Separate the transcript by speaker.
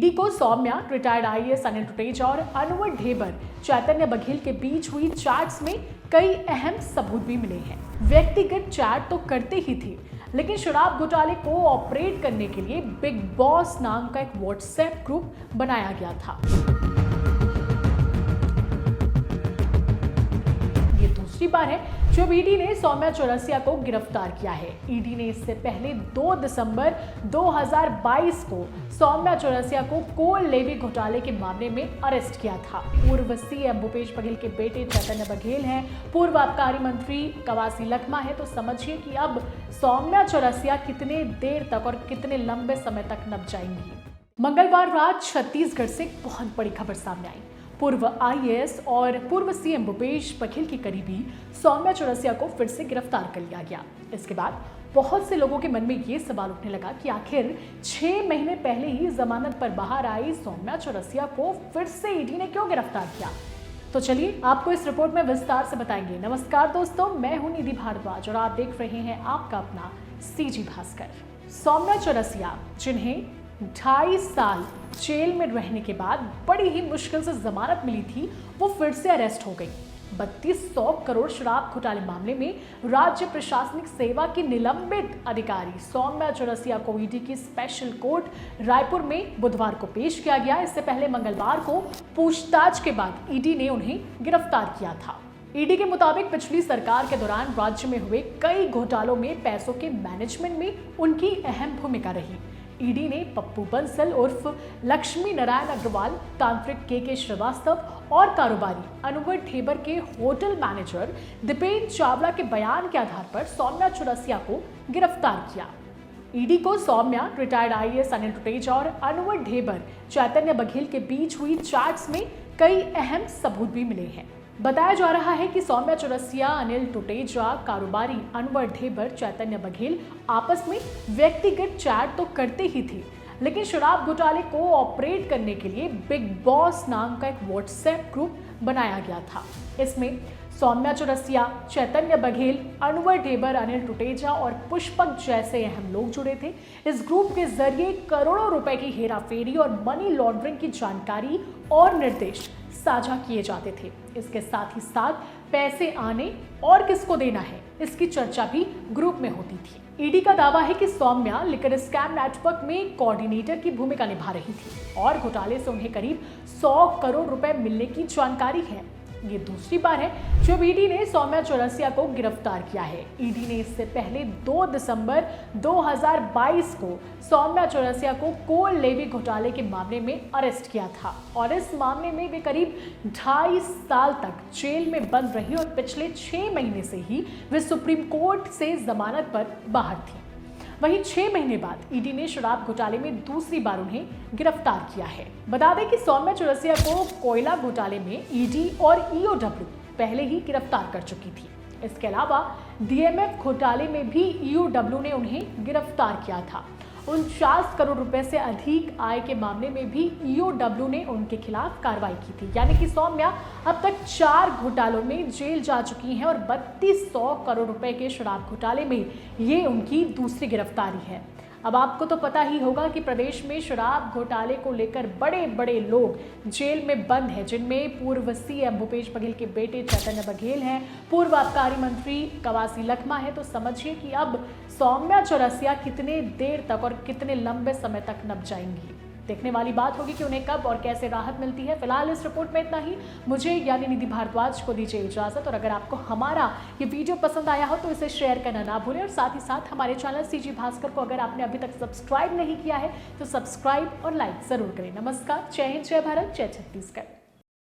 Speaker 1: ED को Saumya, retired IAS Anil Tuteja और अनवर ढेबर, चैतन्य बघेल के बीच हुई चैट्स में कई अहम सबूत भी मिले हैं। व्यक्तिगत चैट तो करते ही थे, लेकिन शराब घोटाले को ऑपरेट करने के लिए बिग बॉस नाम का एक व्हाट्सएप ग्रुप बनाया गया था। ये दूसरी बार है जब ईडी ने सौम्या चौरसिया को गिरफ्तार किया है। ईडी ने इससे पहले 2 दिसंबर 2022 को सौम्या चौरसिया को कोल लेवी घोटाले के मामले में अरेस्ट किया था। पूर्व सीएम भूपेश बघेल के बेटे चैतन्य बघेल हैं, पूर्व आबकारी मंत्री कवासी लखमा है। तो समझिए कि अब सौम्या चौरसिया कितने देर तक और कितने लंबे समय तक नप जाएंगी। मंगलवार रात छत्तीसगढ़ से एक बहुत बड़ी खबर सामने आई। पूर्व आईएएस और पूर्व सीएम भूपेश बघेल की करीबी सौम्या चौरसिया को फिर से गिरफ्तार कर लिया गया। इसके बाद बहुत से लोगों के मन में ये सवाल उठने लगा कि आखिर 6 महीने पहले ही जमानत पर बाहर आई सौम्या चौरसिया को फिर से ईडी ने क्यों गिरफ्तार किया। तो चलिए आपको इस रिपोर्ट में विस्तार से बताएंगे। नमस्कार दोस्तों, मैं हूं निधि भारद्वाज और आप देख रहे हैं आपका अपना सीजी भास्कर। सौम्या चौरसिया, जिन्हें 2.5 साल जेल में रहने के बाद बड़ी ही मुश्किल से जमानत मिली थी, वो फिर से अरेस्ट हो गई। 3200 करोड़ शराब घोटाले मामले में राज्य प्रशासनिक सेवा की निलंबित अधिकारी सौम्या चौरसिया को ईडी की स्पेशल कोर्ट रायपुर में बुधवार को पेश किया गया। इससे पहले मंगलवार को पूछताछ के बाद ईडी ने उन्हें गिरफ्तार किया था। ईडी के मुताबिक पिछली सरकार के दौरान राज्य में हुए कई घोटालों में पैसों के मैनेजमेंट में उनकी अहम भूमिका रही। ईडी ने पप्पू बंसल उर्फ लक्ष्मी नारायण अग्रवाल, तांत्रिक के श्रीवास्तव और कारोबारी अनवर ढेबर के होटल मैनेजर दीपेन चावला के बयान के आधार पर सौम्या चौरसिया को गिरफ्तार किया। ईडी को सौम्या, रिटायर्ड आईएएस अनिल टुटेजा और अनवर ढेबर, चैतन्य बघेल के बीच हुई चैट्स में कई अहम सबूत भी मिले हैं। बताया जा रहा है कि सौम्या चौरसिया, अनिल टुटेजा, कारोबारी अनवर ढेबर, चैतन्य बघेल आपस में व्यक्तिगत चैट तो करते ही थे, लेकिन शराब घोटाले को ऑपरेट करने के लिए बिग बॉस नाम का एक व्हाट्सएप ग्रुप बनाया गया था। इसमें सौम्या चौरसिया, चैतन्य बघेल, अनवर ढेबर, अनिल टुटेजा और पुष्पक जैसे अहम लोग जुड़े थे। इस ग्रुप के जरिए करोड़ों रुपए की हेराफेरी और मनी लॉन्ड्रिंग की जानकारी और निर्देश साझा किए जाते थे। इसके साथ ही साथ पैसे आने और किसको देना है, इसकी चर्चा भी ग्रुप में होती थी। ईडी का दावा है कि सौम्या लिकर स्कैम नेटवर्क में कोऑर्डिनेटर की भूमिका निभा रही थी और घोटाले से उन्हें करीब 100 करोड़ रुपए मिलने की जानकारी है। ये दूसरी बार है जब ईडी ने सौम्या चौरसिया को गिरफ्तार किया है। ईडी ने इससे पहले 2 दिसंबर 2022 को सौम्या चौरसिया को कोल लेवी घोटाले के मामले में अरेस्ट किया था और इस मामले में वे करीब 2.5 साल तक जेल में बंद रही और पिछले 6 महीने से ही वे सुप्रीम कोर्ट से जमानत पर बाहर थी। वहीं 6 महीने बाद ईडी ने शराब घोटाले में दूसरी बार उन्हें गिरफ्तार किया है। बता दें कि सौम्या चौरसिया को कोयला घोटाले में ईडी और ईओडब्ल्यू पहले ही गिरफ्तार कर चुकी थी। इसके अलावा डीएमएफ घोटाले में भी ईओडब्ल्यू ने उन्हें गिरफ्तार किया था। 49 करोड़ रुपए से अधिक आय के मामले में भी ईओडब्ल्यू ने उनके खिलाफ कार्रवाई की थी। यानी कि सौम्या अब तक 4 घोटालों में जेल जा चुकी हैं और 3200 करोड़ रुपए के शराब घोटाले में ये उनकी दूसरी गिरफ्तारी है। अब आपको तो पता ही होगा कि प्रदेश में शराब घोटाले को लेकर बड़े बड़े लोग जेल में बंद हैं, जिनमें पूर्व सीएम भूपेश बघेल के बेटे चैतन्य बघेल हैं, पूर्व आबकारी मंत्री कवासी लखमा है। तो समझिए कि अब सौम्या चौरसिया कितने देर तक और कितने लंबे समय तक नप जाएंगी। देखने वाली बात होगी कि उन्हें कब और कैसे राहत मिलती है। फिलहाल इस रिपोर्ट में इतना ही। मुझे यानी निधि भारद्वाज को दीजिए इजाजत और अगर आपको हमारा ये वीडियो पसंद आया हो तो इसे शेयर करना ना भूलें और साथ ही साथ हमारे चैनल सीजी भास्कर को अगर आपने अभी तक सब्सक्राइब नहीं किया है तो सब्सक्राइब और लाइक जरूर करें। नमस्कार, जय हिंद, जय भारत, जय छत्तीसगढ़।